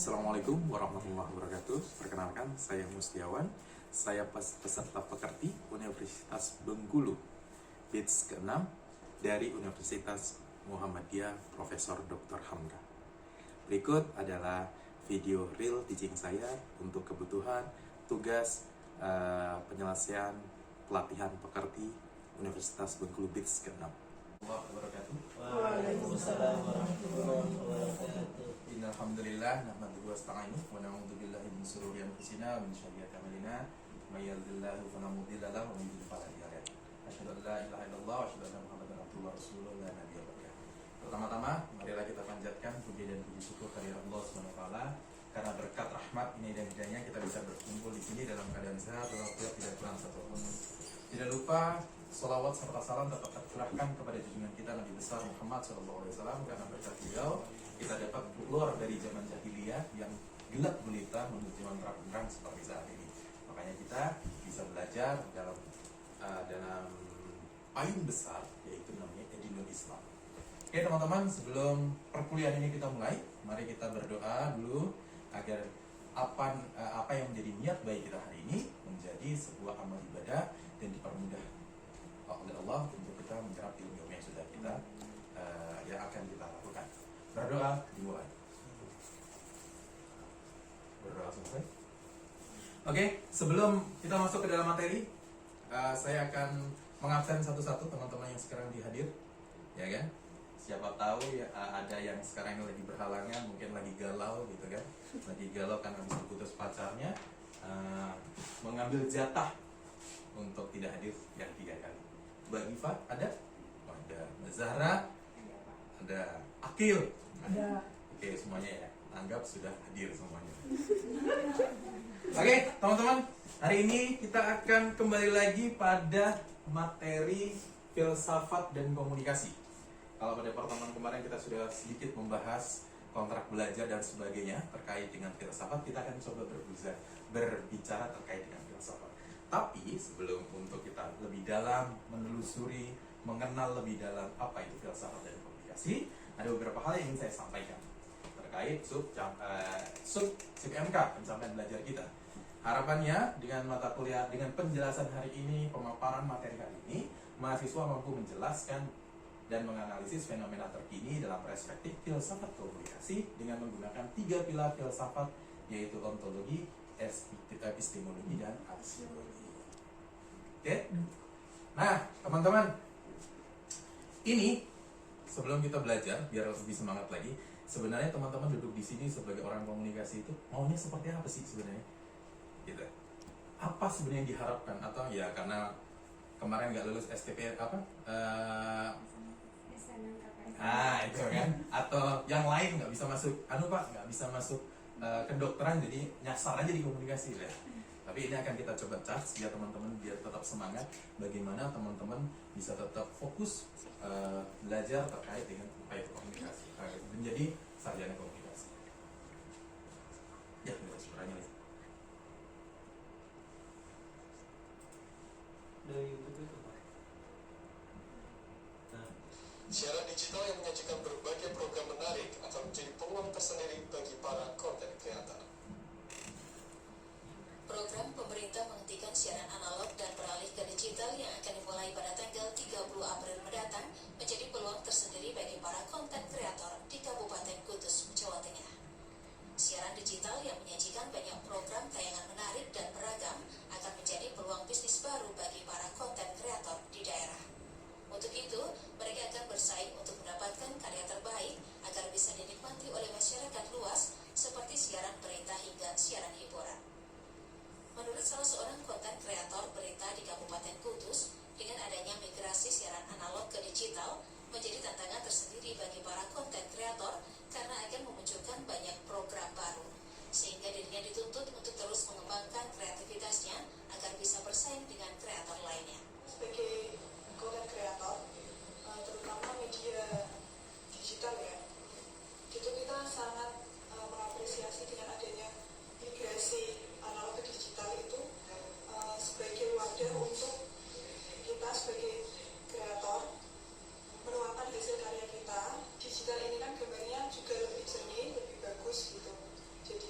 Assalamualaikum warahmatullahi wabarakatuh. Perkenalkan, saya Mustiawan. Saya peserta pekerti Universitas Bengkulu, batch ke-6 dari Universitas Muhammadiyah Profesor Dr. Hamka. Berikut adalah video real teaching saya untuk kebutuhan tugas penyelesaian pelatihan pekerti Universitas Bengkulu batch ke-6. Waalaikumsalam warahmatullahi wabarakatuh. Innalhamdulillah nahmaduhu wa nasta'inuhu wa na'udzu billahi min shururi anfusina wa min sayyiati a'malina may yahdihillahu fala mudilla lahu wa may yudlil fala hadiya lahu. Asyhadu an la ilaha illallah wa asyhadu anna Muhammadan abduhu wa rasuluhu la nabiyya ba'dah. Pertama-tama, marilah kita panjatkan puji dan puji syukur kehadirat Allah Subhanahu wa taala karena berkat rahmat ini dan hidayahnya kita bisa berkumpul di sini dalam keadaan sehat walafiat, tidak kurang satupun. Tidak lupa salawat serta salam tetap tercurahkan kepada junjungan kita Nabi besar Muhammad SAW, karena berkat beliau kita dapat keluar dari zaman jahiliyah yang gelap gulita menuju zaman terang seperti saat ini. Makanya kita bisa belajar dalam payung besar, yaitu namanya Edinul Islam. Oke teman-teman, sebelum perkuliahan ini kita mulai, mari kita berdoa dulu agar apa yang menjadi niat baik kita hari ini menjadi sebuah amal ibadah dan dipermudah oleh Allah untuk kita menyerap ilmu yang sudah kita yang akan kita lakukan. Berdoa dimulai. Berdoa selesai. Oke, sebelum kita masuk ke dalam materi, saya akan mengabsen satu-satu teman-teman yang sekarang dihadir, ya kan? Siapa tahu ya, ada yang sekarang lagi berhalangan, mungkin lagi galau gitu kan, lagi galau karena habis diputus pacarnya, mengambil jatah untuk tidak hadir yang 3 kali. Mbak Giva ada? Oh, ada. Mbak Zahra? Ada. Akil? Ada. Oke, semuanya ya, anggap sudah hadir semuanya. Oke, teman-teman, hari ini kita akan kembali lagi pada materi filsafat dan komunikasi. Kalau pada pertemuan kemarin kita sudah sedikit membahas kontrak belajar dan sebagainya terkait dengan filsafat, kita akan coba berbicara terkait dengan filsafat. Tapi sebelum untuk kita lebih dalam menelusuri, mengenal lebih dalam apa itu filsafat dan komunikasi, ada beberapa hal yang ingin saya sampaikan terkait sub MK, pencapaian belajar kita. Harapannya dengan mata kuliah, dengan penjelasan hari ini, pemaparan materi hari ini, mahasiswa mampu menjelaskan dan menganalisis fenomena terkini dalam perspektif filsafat komunikasi dengan menggunakan 3 pilar filsafat, yaitu ontologi, epistemologi, dan aksiologi. Oke? Nah, teman-teman, ini sebelum kita belajar, biar lebih semangat lagi, sebenarnya teman-teman duduk di sini sebagai orang komunikasi itu maunya seperti apa sih sebenarnya? Gitu. Apa sebenarnya yang diharapkan? Atau ya karena kemarin nggak lulus STP apa? Itu kan, atau yang lain nggak bisa masuk, nggak bisa masuk kedokteran, jadi nyasar aja di komunikasi ya. Tapi ini akan kita coba cas biar teman-teman biar tetap semangat, bagaimana teman-teman bisa tetap fokus belajar terkait dengan apa itu komunikasi, menjadi sarjana komunikasi. Ya, tidak suaranya nih. Dari YouTube itu Pak. Siaran digital yang menyajikan berbagai program menarik akan menjadi peluang tersendiri bagi para konten kreator. Program pemerintah menghentikan siaran analog dan beralih ke digital yang akan dimulai pada tanggal 30 April mendatang menjadi peluang tersendiri bagi para konten kreator di Kabupaten Kudus, Jawa Tengah. Siaran digital yang menyajikan banyak program tayangan menarik dan beragam akan menjadi peluang bisnis baru bagi para konten kreator di daerah. Untuk itu, mereka akan bersaing untuk mendapatkan karya terbaik agar bisa dinikmati oleh masyarakat luas seperti siaran berita hingga siaran hiburan. Menurut salah seorang konten kreator berita di Kabupaten Kudus, dengan adanya migrasi siaran analog ke digital menjadi tantangan tersendiri bagi para konten kreator karena akan memunculkan banyak program baru, sehingga dirinya dituntut untuk terus mengembangkan kreativitasnya agar bisa bersaing dengan kreator lainnya. Sebagai konten kreator, terutama media digital ya, itu kita sangat mengapresiasi dengan adanya migrasi analog ke digital itu sebagai wadah untuk kita sebagai kreator menuangkan hasil karya kita. Digital ini kan gambarnya juga lebih jernih, lebih bagus gitu. Jadi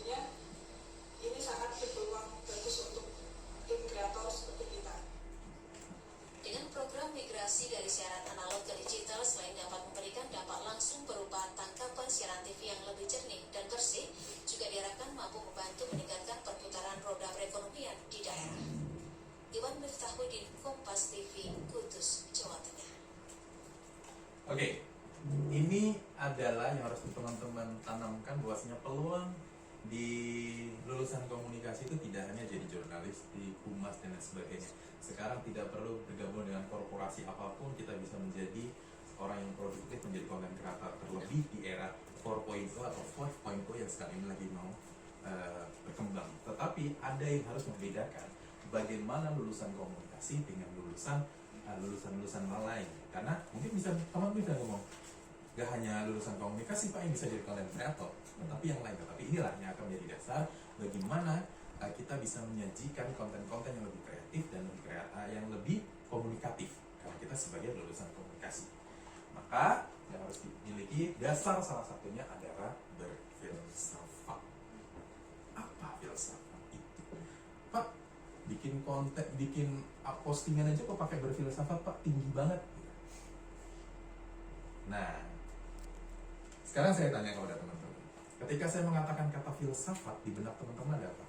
bahwasanya peluang di lulusan komunikasi itu tidak hanya jadi jurnalis, di humas dan lain sebagainya. Sekarang tidak perlu bergabung dengan korporasi apapun, kita bisa menjadi orang yang produktif, menjadi konten kreator, terlebih di era 4.0 atau 5.0 yang sekarang ini lagi mau berkembang. Tetapi ada yang harus membedakan bagaimana lulusan komunikasi dengan lulusan lain. Karena mungkin teman bisa ngomong, gak hanya lulusan komunikasi Pak yang bisa jadi content creator, tetapi yang lain. Tetapi inilah yang akan menjadi dasar bagaimana kita bisa menyajikan konten-konten yang lebih kreatif dan yang lebih komunikatif. Karena kita sebagai lulusan komunikasi, maka yang harus dimiliki dasar salah satunya adalah berfilsafat. Apa filsafat itu? Pak, bikin konten, bikin postingan aja kok pakai berfilsafat Pak, tinggi banget. Nah, sekarang saya tanya kepada teman-teman, ketika saya mengatakan kata filsafat, di benak teman-teman ada apa?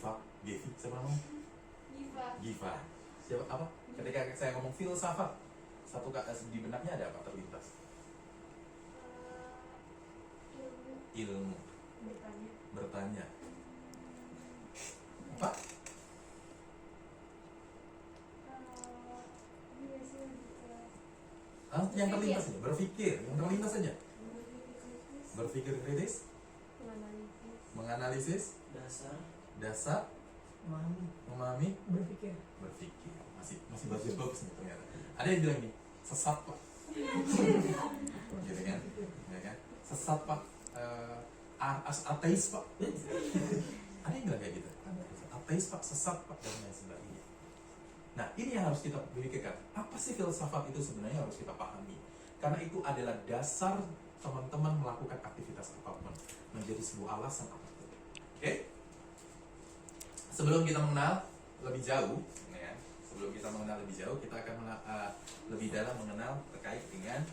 Mbak Gevi, siapa namanya? Giva. Siapa apa? Ketika saya ngomong filsafat, satu kata di benaknya ada apa terlintas? Ilmu. Bertanya. Apa? Yang terlintas aja, berpikir, yang terlintas aja. Berpikir kritis, menganalisis, dasar, memahami, berpikir. Masih bagus nih ternyata. Ada yang bilang nih, sesat Pak. Gitu kan? Ya kan? Sesat Pak. Ateis Pak. Ada yang bilang kayak gitu. Ateis Pak, sesat Pak, dan lain sebagainya. Nah, ini yang harus kita pikirkan. Apa sih filsafat itu sebenarnya harus kita pahami? Karena itu adalah dasar teman-teman melakukan aktivitas apapun, menjadi sebuah alasan apapun. Oke? Sebelum kita mengenal lebih jauh, ya, kita akan lebih dalam mengenal terkait dengan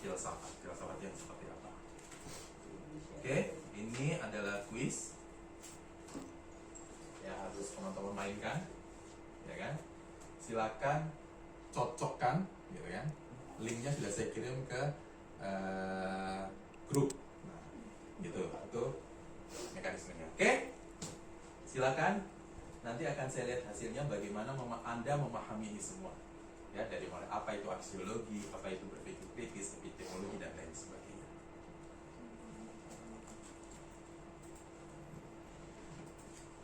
filsafat. Filsafat yang seperti apa? Oke, ini adalah kuis yang harus teman-teman mainkan, ya kan? Silakan cocokkan, gitu kan? Linknya sudah saya kirim ke grup. Nah, gitu, itu mekanismenya. Oke, silakan. Nanti akan saya lihat hasilnya bagaimana Anda memahami ini semua. Ya, dari mulai apa itu aksiologi, apa itu berpikir kritis, epistemologi, dan lain sebagainya.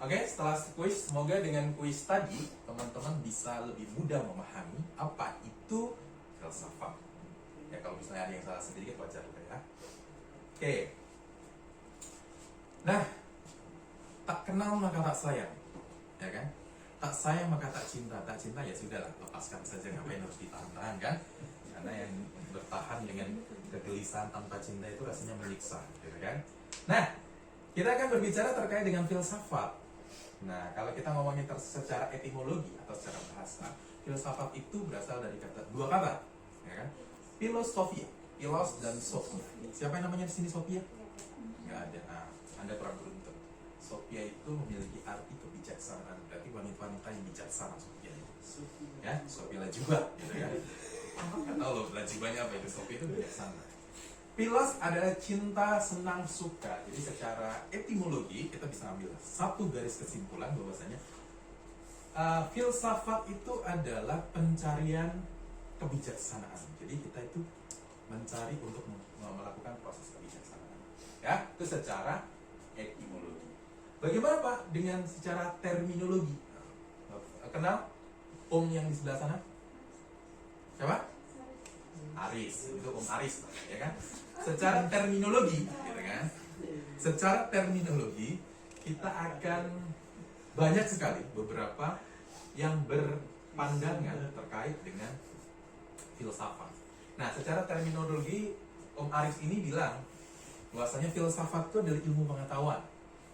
Oke, setelah kuis, semoga dengan kuis tadi teman-teman bisa lebih mudah memahami apa itu filsafat. Ya, kalau misalnya ada yang salah sedikit wajar ya. Oke. Nah, tak kenal maka tak sayang, ya kan? Tak sayang maka tak cinta ya sudahlah, lepaskan saja, ngapain harus ditahan-tahan kan? Karena yang bertahan dengan kegelisahan tanpa cinta itu rasanya menyiksa, gitu kan? Nah, kita akan berbicara terkait dengan filsafat. Nah, kalau kita ngomongin secara etimologi atau secara bahasa, filsafat itu berasal dari dua kata, ya kan? Filosofia, philos dan sophia. Siapa yang namanya di sini Sophia? Nggak ada. Nah, Anda kurang beruntung. Sophia itu memiliki arti kebijaksanaan, berarti wanita-wanita yang bijaksana Sophia itu. Ya, Sophia juga, gitu kan? Nggak tahu loh, lajibannya apa itu, Sophia itu bijaksana. Philos adalah cinta, senang, suka. Jadi secara etimologi kita bisa ambil satu garis kesimpulan bahwasanya filsafat itu adalah pencarian kebijaksanaan. Jadi kita itu mencari untuk melakukan proses kebijaksanaan. Ya, itu secara etimologi. Bagaimana Pak dengan secara terminologi? Kenal Om yang di sebelah sana? Siapa? Aris, itu Om Aris, ya kan? Secara terminologi, gitu kan? Secara terminologi kita akan banyak sekali beberapa yang berpandangan terkait dengan filsafat. Nah, secara terminologi Om Aris ini bilang bahwasanya filsafat itu adalah ilmu pengetahuan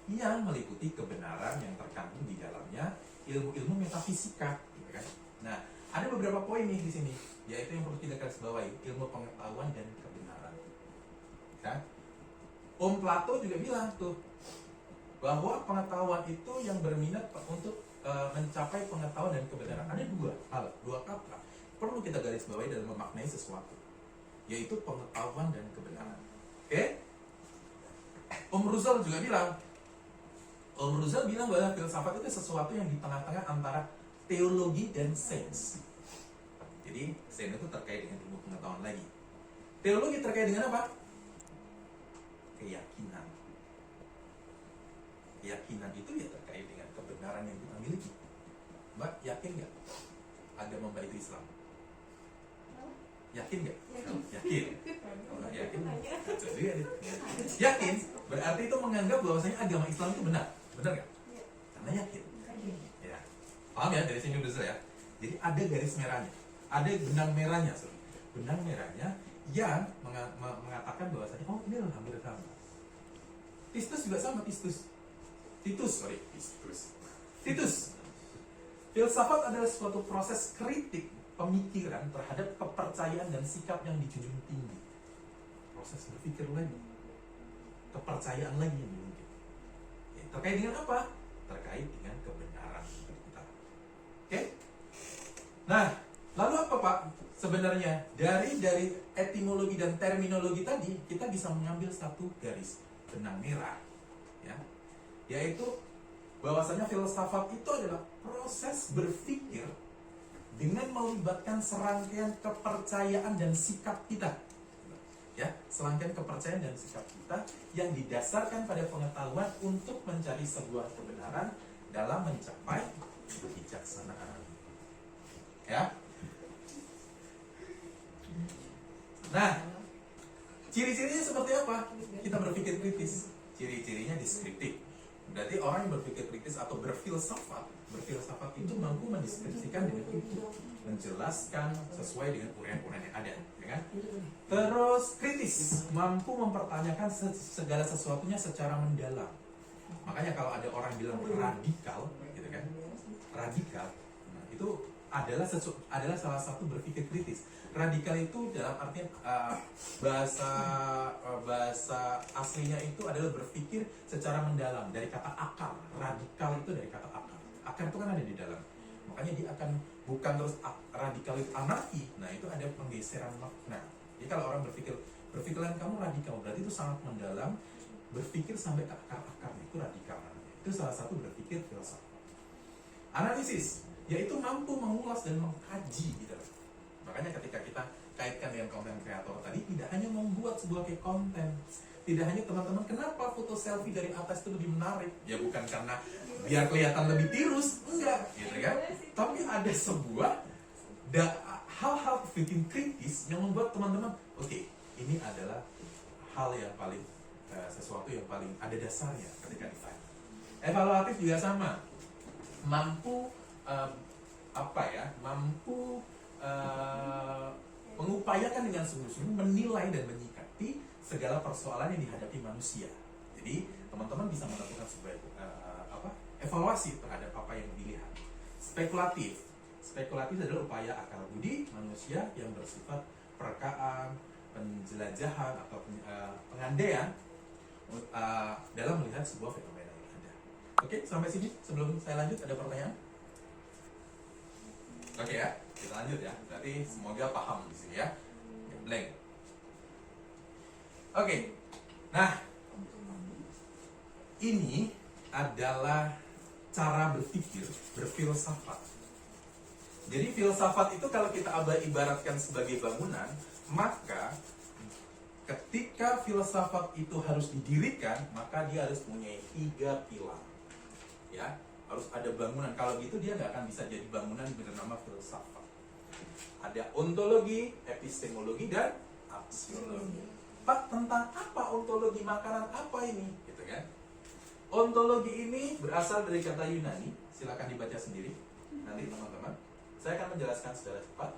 yang meliputi kebenaran yang terkandung di dalamnya ilmu-ilmu metafisika, gitu kan? Nah, ada beberapa poin nih di sini, yaitu yang perlu kita garis bawahi, ilmu pengetahuan dan kebenaran. Kan? Om Plato juga bilang tuh bahwa pengetahuan itu yang berminat untuk mencapai pengetahuan dan kebenaran. Ada dua kata perlu kita garis bawahi dalam memaknai sesuatu, yaitu pengetahuan dan kebenaran. Oke? Om Roussel juga bilang, bahwa filsafat itu sesuatu yang di tengah-tengah antara teologi dan sains. Jadi sains itu terkait dengan ilmu pengetahuan lagi. Teologi terkait dengan apa? Keyakinan. Keyakinan itu ya terkait dengan kebenaran yang kita miliki. Mbak yakin nggak agama Mbak itu Islam? Yakin nggak? Yakin. Kalau nggak yakin, kacau juga nih. Yakin berarti itu menganggap bahwasanya agama Islam itu benar, benar nggak? Karena yakin. Ya, paham ya dari sini besar ya. Jadi ada garis merahnya, ada benang merahnya, benang merahnya yang mengatakan bahwasanya oh ini hampir sama. Titus juga sama, Titus. Filsafat adalah suatu proses kritik pemikiran terhadap kepercayaan dan sikap yang dijunjung tinggi. Proses berpikir lagi, kepercayaan lagi yang dimiliki. Terkait dengan apa? Terkait dengan kebenaran kita. Oke? Nah, lalu apa Pak? Sebenarnya dari etimologi dan terminologi tadi kita bisa mengambil satu garis benang merah, ya, yaitu bahwasanya filsafat itu adalah proses berpikir dengan melibatkan serangkaian kepercayaan dan sikap kita, ya, serangkaian kepercayaan dan sikap kita yang didasarkan pada pengetahuan untuk mencari sebuah kebenaran dalam mencapai kebijaksanaan, ya. Nah, ciri-cirinya seperti apa? Kita berpikir kritis. Ciri-cirinya deskriptif. Berarti orang yang berpikir kritis atau berfilsafat itu mampu mendeskripsikan dengan utuh, menjelaskan sesuai dengan uraian-uraian yang ada, ya kan? Terus kritis, mampu mempertanyakan segala sesuatunya secara mendalam. Makanya kalau ada orang bilang radikal, gitu kan? Radikal, nah, itu adalah salah satu berpikir kritis. Radikal itu dalam artian bahasa aslinya itu adalah berpikir secara mendalam, dari kata akar. Radikal itu dari kata akar. Akar itu kan ada di dalam. Makanya dia akan bukan terus radikal itu anarki. Nah, itu ada penggeseran makna. Jadi kalau orang berpikiran kamu radikal, berarti itu sangat mendalam, berpikir sampai ke akar-akarnya, itu radikal. Itu salah satu berpikir filsafat. Analisis, yaitu mampu mengulas dan mengkaji gitu. Makanya ketika kita kaitkan dengan konten kreator tadi, tidak hanya membuat sebuah konten, tidak hanya teman-teman kenapa foto selfie dari atas itu lebih menarik, ya bukan karena biar kelihatan lebih tirus, enggak, gitu kan? Tapi ada sebuah hal-hal bikin kritis yang membuat teman-teman, oke, ini adalah hal yang paling sesuatu yang paling ada dasarnya ketika ditanya. Evaluatif juga sama, mampu mengupayakan dengan sungguh-sungguh menilai dan menyikapi segala persoalan yang dihadapi manusia. Jadi teman-teman bisa melakukan sebuah evaluasi terhadap apa yang dilihat. Spekulatif adalah upaya akal budi manusia yang bersifat perekaan, penjelajahan atau pengandaian dalam melihat sebuah fenomena yang ada. Oke, sampai sini sebelum saya lanjut ada pertanyaan? Oke ya, kita lanjut ya. Berarti semoga paham di sini ya. Blank. Oke. Nah, ini adalah cara berpikir, berfilsafat. Jadi filsafat itu kalau kita ibaratkan sebagai bangunan, maka ketika filsafat itu harus didirikan, maka dia harus mempunyai 3 pilar. Ya, harus ada bangunan. Kalau gitu dia nggak akan bisa jadi bangunan bernama filsafat. Ada ontologi, epistemologi, dan aksiologi. Pak, tentang apa ontologi makanan apa ini? Gitu kan? Ontologi ini berasal dari kata Yunani. Silakan dibaca sendiri. Nanti teman-teman, saya akan menjelaskan secara cepat.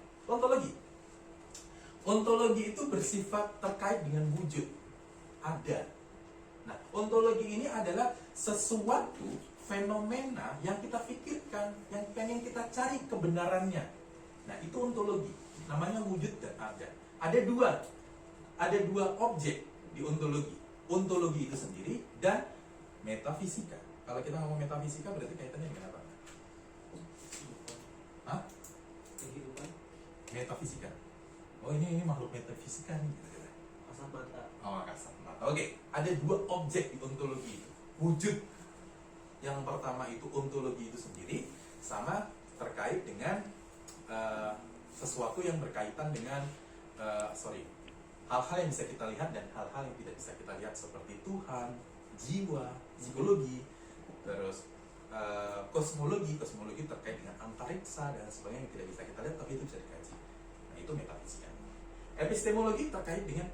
Ontologi itu bersifat terkait dengan wujud. Ada. Nah, ontologi ini adalah sesuatu fenomena yang kita pikirkan, yang pengen kita cari kebenarannya. Nah, itu ontologi. Namanya wujud dan ada. Ada dua objek di ontologi. Ontologi itu sendiri dan metafisika. Kalau kita ngomong metafisika berarti kaitannya dengan apa? Hah? Kehidupan. Metafisika. Oh, ini makhluk metafisika nih. kasat mata. Oh, kasat mata. Oke, ada dua objek di ontologi itu. Wujud yang pertama itu ontologi itu sendiri, sama terkait dengan sesuatu yang berkaitan dengan hal-hal yang bisa kita lihat dan hal-hal yang tidak bisa kita lihat, seperti Tuhan, jiwa, psikologi, terus kosmologi terkait dengan antariksa dan sebagainya yang tidak bisa kita lihat tapi itu bisa dikaji. Nah, itu metafisika. Epistemologi terkait dengan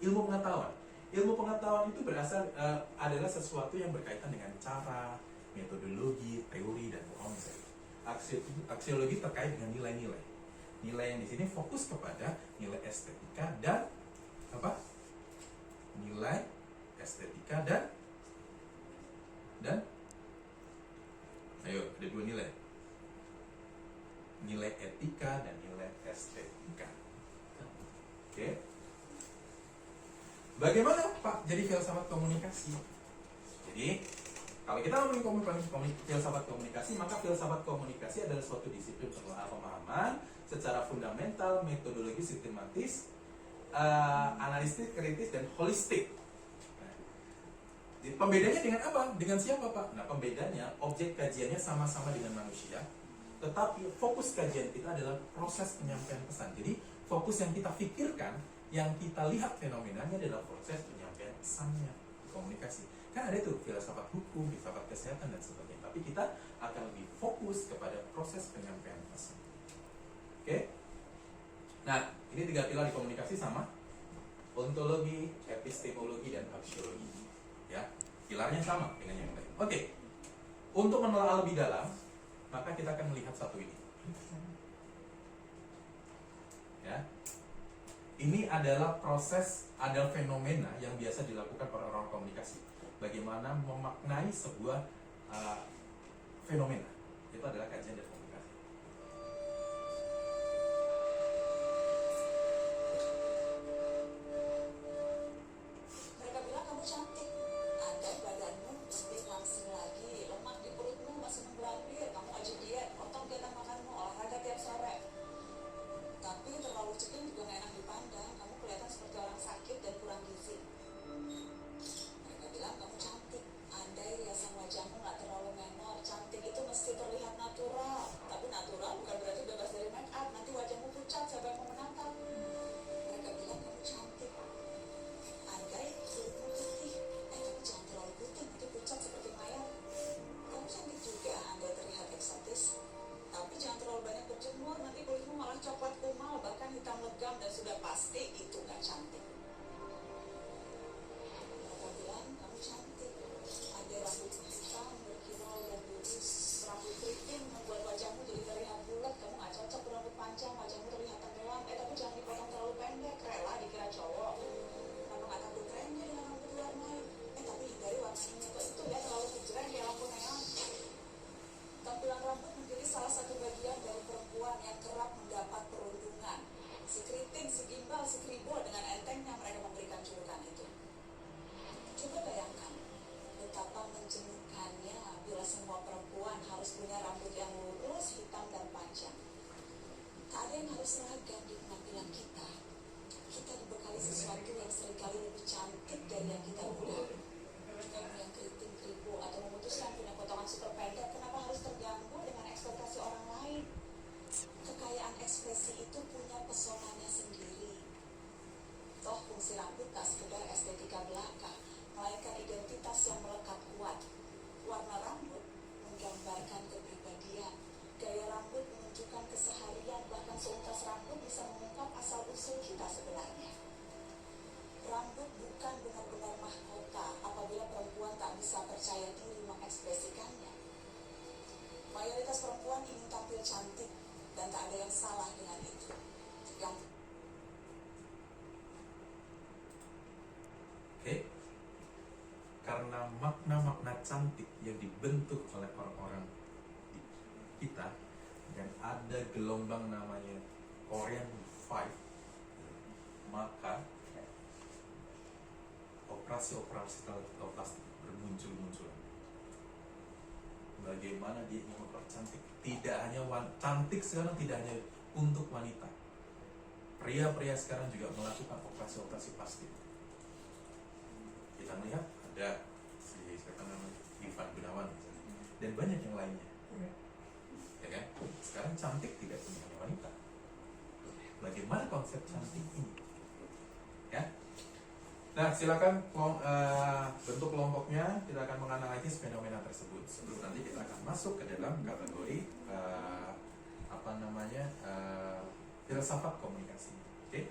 ilmu pengetahuan. Ilmu pengetahuan itu berasal adalah sesuatu yang berkaitan dengan cara, metodologi, teori, dan konsep. Aksiologi terkait dengan nilai-nilai. Nilai yang di sini fokus kepada nilai estetika dan apa? Nilai estetika dan ayo, ada dua nilai. Nilai etika dan nilai estetika. Oke. Bagaimana Pak jadi filsafat komunikasi? Jadi kalau kita ngomongin filsafat komunikasi, maka filsafat komunikasi adalah suatu disiplin pemahaman secara fundamental, metodologi sistematis, analisis, kritis, dan holistik. Pembedanya dengan apa? Dengan siapa Pak? Nah, pembedanya objek kajiannya sama-sama dengan manusia, tetapi fokus kajian kita adalah proses penyampaian pesan. Jadi fokus yang kita pikirkan, yang kita lihat fenomenanya adalah proses penyampaian pesannya, komunikasi. Kan ada tuh filsafat hukum, filsafat kesehatan dan sebagainya. Tapi kita akan lebih fokus kepada proses penyampaian pesan. Oke? Nah, ini 3 pilar di komunikasi sama ontologi, epistemologi, dan aksiologi. Ya, pilarnya sama dengan yang lain. Oke. Untuk menelaah lebih dalam, maka kita akan melihat satu ini. Ya. Ini adalah fenomena yang biasa dilakukan oleh orang komunikasi. Bagaimana memaknai sebuah fenomena. Itu adalah kajian dari komunikasi. Mereka bilang kamu cantik. Ada badanmu lebih langsing lagi, lemak di perutmu masih memblambir, kamu aja diet, potong kegiatan makanmu, olahraga tiap sore. Tapi terlalu cekin juga gak enak dipandang, kamu kelihatan seperti orang sakit dan kurang gizi. Mereka bilang kamu cantik, andai riasan wajahmu gak terlalu menor, cantik itu mesti terlihat natural. Tapi natural bukan berarti bebas dari make up, nanti wajahmu pucat, siapa yang mau menatap? Mereka bilang kamu cantik, andai kulitmu putih, tapi jangan terlalu putih, nanti pucat seperti mayat. Kamu cantik juga, andai terlihat eksotis, tapi jangan terlalu banyak berjemur, nanti kulitmu malah coklat kumal, bahkan hitam legam, dan sudah pasti itu gak cantik. Mereka bilang kamu cantik, ada rambutmu hitam, berkilau dan lurus, rambut keriting membuat wajahmu jadi terlihat bulat, kamu gak cocok berambut panjang, wajahmu terlihat tenggelam, tapi jangan dipotong terlalu pendek, rela dikira cowok. Kenapa gak tampil trennya dengan rambut diwarnai? Tapi hindari warnanya itu ya, terlalu kejreng kayak lampu neon. Tampilan rambut menjadi salah satu bagian dari perempuan yang kerap mendapat perundungan. Si keriting, si gimbal, si kribo, dengan entengnya mereka memberikan julukan itu. Coba bayangkan betapa menjenuhkannya bila semua perempuan harus punya rambut yang lurus, hitam, dan panjang. Tak ada yang harus seragam di penampilan kita. Kita dibekali sesuatu yang seringkali lebih cantik dari yang kita udah. Kamu yang keriting, kribo, atau memutuskan punya potongan super pendek, kenapa harus terganggu dengan ekspektasi orang lain? Kekayaan ekspresi itu punya pesonanya sendiri. Toh fungsi rambut tak sekedar estetika belaka, melainkan identitas yang melekat kuat. Warna rambut menggambarkan kepribadian. Gaya rambut menunjukkan keseharian, bahkan seuntas rambut bisa mengungkap asal-usul kita sebenarnya. Rambut bukan benar-benar mahkota apabila perempuan tak bisa percaya diri mengekspresikannya. Mayoritas perempuan ingin tampil cantik dan tak ada yang salah dengan itu. Oke. Karena makna-makna cantik yang dibentuk oleh orang-orang kita, dan ada gelombang namanya Korean Five, maka operasi-operasi plastik bermuncul-munculan. Bagaimana dia ingin mempercantik? Tidak hanya cantik sekarang, tidak hanya untuk wanita. pria-pria sekarang juga melakukan operasi-operasi plastik. Kita melihat ada siapa namanya Ivan Gunawan misalnya, dan banyak yang lainnya. Ya kan? Sekarang cantik tidak cuma hanya wanita. Bagaimana konsep cantik ini? Ya. Nah, silakan bentuk kelompoknya, kita akan menganalisis fenomena tersebut. Sebelum nanti kita akan masuk ke dalam kategori filsafat komunikasi. Oke?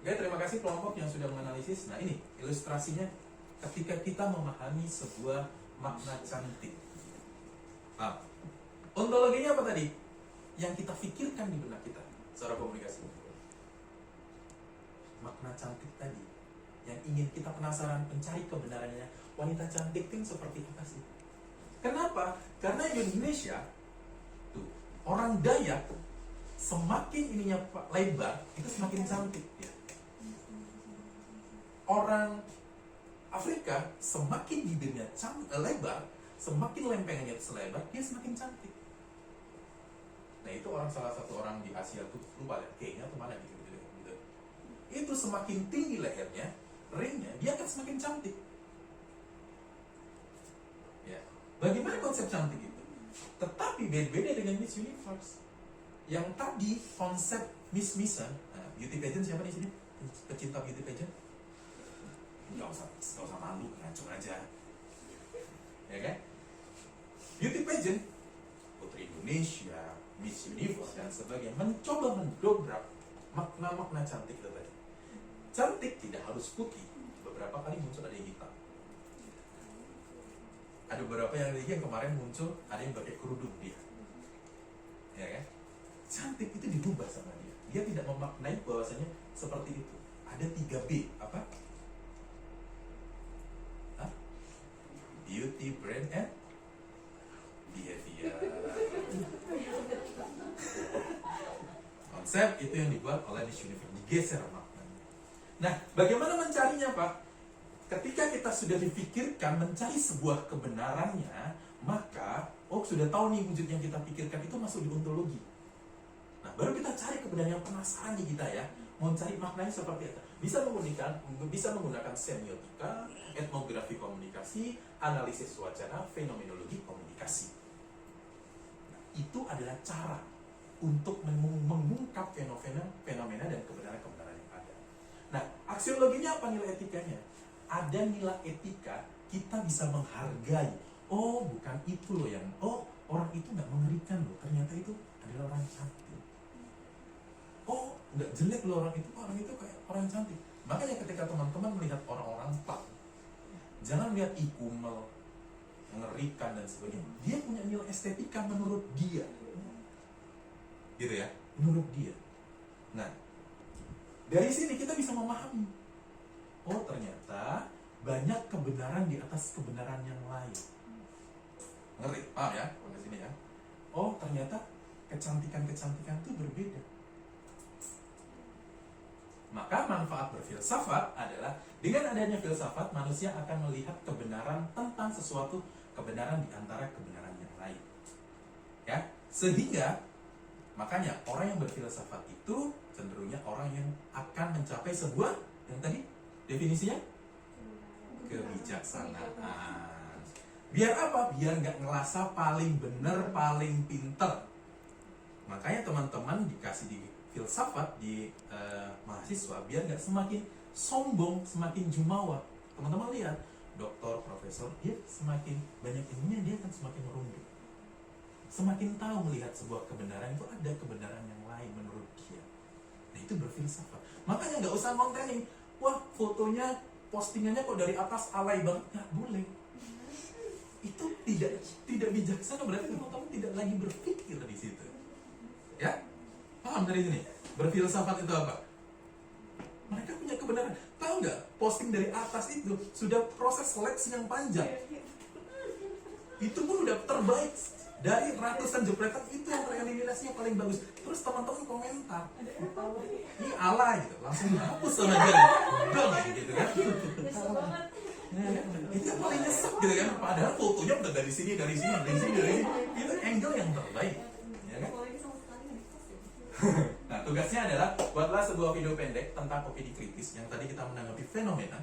Oke, terima kasih kelompok yang sudah menganalisis. Nah, ini ilustrasinya ketika kita memahami sebuah makna cantik. Ontologinya apa tadi? Yang kita pikirkan di benak kita secara komunikasi. Makna cantik tadi yang ingin kita penasaran, mencari kebenarannya. Wanita cantik itu seperti apa sih? Kenapa? Karena di Indonesia tuh, orang Dayak semakin ininya lebar itu semakin cantik ya. Orang Afrika semakin bibirnya lebar, semakin lempengannya selebar, dia semakin cantik. Nah, itu salah satu orang di Asia tuh, lupa ya, kayaknya tuh mana gitu. Itu semakin tinggi lehernya, ringnya, dia akan semakin cantik. Ya. Bagaimana konsep cantik itu? Tetapi beda dengan Miss Universe. Yang tadi konsep Miss-Missan, beauty pageant siapa di sini? Pecinta beauty pageant? Gak usah malu, ngacung aja. Ya kan? Beauty pageant, Putri Indonesia, Miss Universe dan sebagainya mencoba mendobrak makna-makna cantik itu tadi. Cantik tidak harus putih. Beberapa kali muncul ada yang hitam. Ada beberapa yang kemarin muncul ada yang pakai kerudung dia. Ya kan? Cantik itu dirubah sama dia. Dia tidak memaknai bahwasanya seperti itu. Ada 3B, apa? Beauty, brand, and behavior. Konsep itu yang dibuat oleh Miss Universe, digeser maknanya. Nah, bagaimana mencarinya, Pak? Ketika kita sudah dipikirkan mencari sebuah kebenarannya, maka sudah tahu nih wujud yang kita pikirkan itu masuk di ontologi. Nah, baru kita cari kebenaran yang penasaran di kita ya, mau cari maknanya seperti apa. Bisa menggunakan semiotika, etnografi komunikasi, analisis wacana, fenomenologi komunikasi. Nah, itu adalah cara untuk mengungkap fenomena dan kebenaran-kebenaran yang ada. Nah, aksiologinya apa nilai etikanya? Ada nilai etika, kita bisa menghargai. Oh, bukan itu loh yang, orang itu nggak mengerikan loh, ternyata itu adalah orang cantik. Oh, nggak jelek loh orang itu kayak orang cantik. Makanya ketika teman-teman melihat orang-orang punk, jangan lihat ikumel, mengerikan dan sebagainya. Dia punya nilai estetika menurut dia. Gitu ya, menurut dia. Nah, dari sini kita bisa memahami, oh ternyata banyak kebenaran di atas kebenaran yang lain. Ngerti? Paham ya? Pada sini ya. Oh ternyata kecantikan-kecantikan itu berbeda. Maka manfaat berfilsafat adalah dengan adanya filsafat manusia akan melihat kebenaran tentang sesuatu, kebenaran di antara kebenaran yang lain. Ya, sehingga makanya orang yang berfilsafat itu cenderungnya orang yang akan mencapai sebuah yang tadi definisinya kebijaksanaan. Biar apa? Biar nggak ngerasa paling bener, paling pinter. Makanya teman-teman dikasih di filsafat di mahasiswa biar nggak semakin sombong, semakin jumawa. Teman-teman lihat, doktor, profesor, dia semakin banyak ilmunya, dia akan semakin merunduk. Semakin tahu melihat sebuah kebenaran itu ada kebenaran yang lain menurut dia. Nah itu berfilsafat. Makanya nggak usah kontenin. Wah fotonya, postingannya kok dari atas alay banget. Nggak boleh. Itu tidak bijaksana, berarti teman-teman tidak lagi berpikir di situ. Ya? Paham dari sini? Berfilsafat itu apa? Mereka punya kebenaran. Tahu nggak? Posting dari atas itu sudah proses seleksi yang panjang. Itu pun udah terbaik dari ratusan jepretan, itu yang tereliminasinya paling bagus. Terus teman-teman komentar, ini alay gitu, langsung dihapus sama dia. Dong gitu kan? Itu yang paling nyesek gitu kan? Padahal fotonya udah dari sini. Itu angle yang terbaik. Ya kan? Nah tuh Tugasnya adalah buatlah sebuah video pendek tentang opini kritis yang tadi kita menanggapi fenomena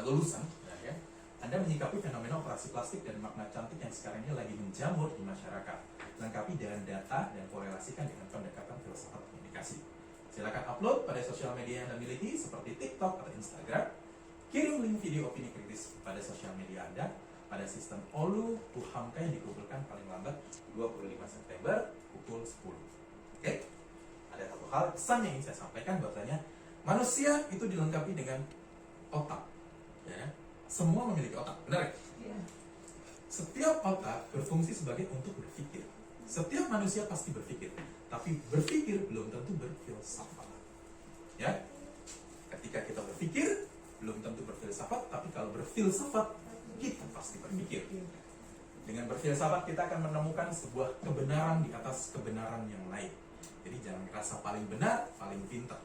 lulusan. Ya. Anda menyikapi fenomena operasi plastik dan makna cantik yang sekarang ini lagi menjamur di masyarakat. Lengkapi dengan data dan korelasikan dengan pendekatan filsafat komunikasi. Silakan upload pada sosial media yang Anda miliki seperti TikTok atau Instagram. Kirim link video opini kritis pada sosial media Anda pada sistem Olu Uhamka yang dikumpulkan paling lambat 25 September pukul 10. Oke? Ada satu hal pesan yang ingin saya sampaikan bahwasanya manusia itu dilengkapi dengan otak. Ya. Semua memiliki otak, benar ya? Setiap otak berfungsi sebagai untuk berpikir. Setiap manusia pasti berpikir, tapi berpikir belum tentu berfilsafat. Ya, ketika kita berpikir belum tentu berfilsafat, tapi kalau berfilsafat kita pasti berpikir. Dengan berfilsafat kita akan menemukan sebuah kebenaran di atas kebenaran yang lain. Jadi jangan merasa paling benar, paling pintar.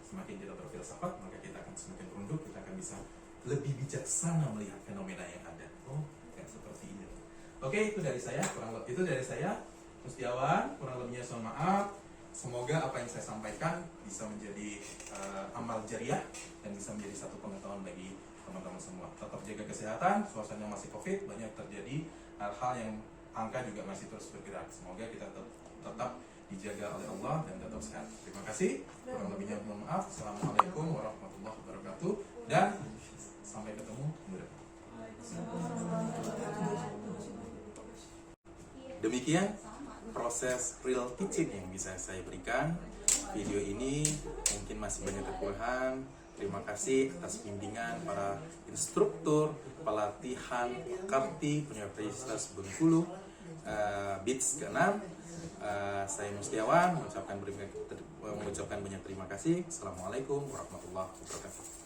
Semakin kita berfilsafat, maka kita akan semakin runduk, kita akan bisa lebih bijaksana melihat fenomena yang ada. Oh, kayak seperti ini. Oke, itu dari saya. Mustiawan, kurang lebihnya mohon maaf. Semoga apa yang saya sampaikan bisa menjadi amal jariah dan bisa menjadi satu pengetahuan bagi teman-teman semua. Tetap jaga kesehatan, suasana masih COVID, banyak terjadi hal-hal yang angka juga masih terus bergerak. Semoga kita tetap dijaga oleh Allah dan tetap sehat. Terima kasih. Kurang lebihnya mohon maaf. Assalamualaikum warahmatullahi wabarakatuh dan sampai ketemu minggu depan. Demikian proses real teaching yang bisa saya berikan. Video ini mungkin masih banyak kekurangan. Terima kasih atas bimbingan para instruktur pelatihan Karti Universitas Bengkulu BITS ke-6. Saya Mustiawan mengucapkan banyak terima kasih. Assalamualaikum warahmatullahi wabarakatuh.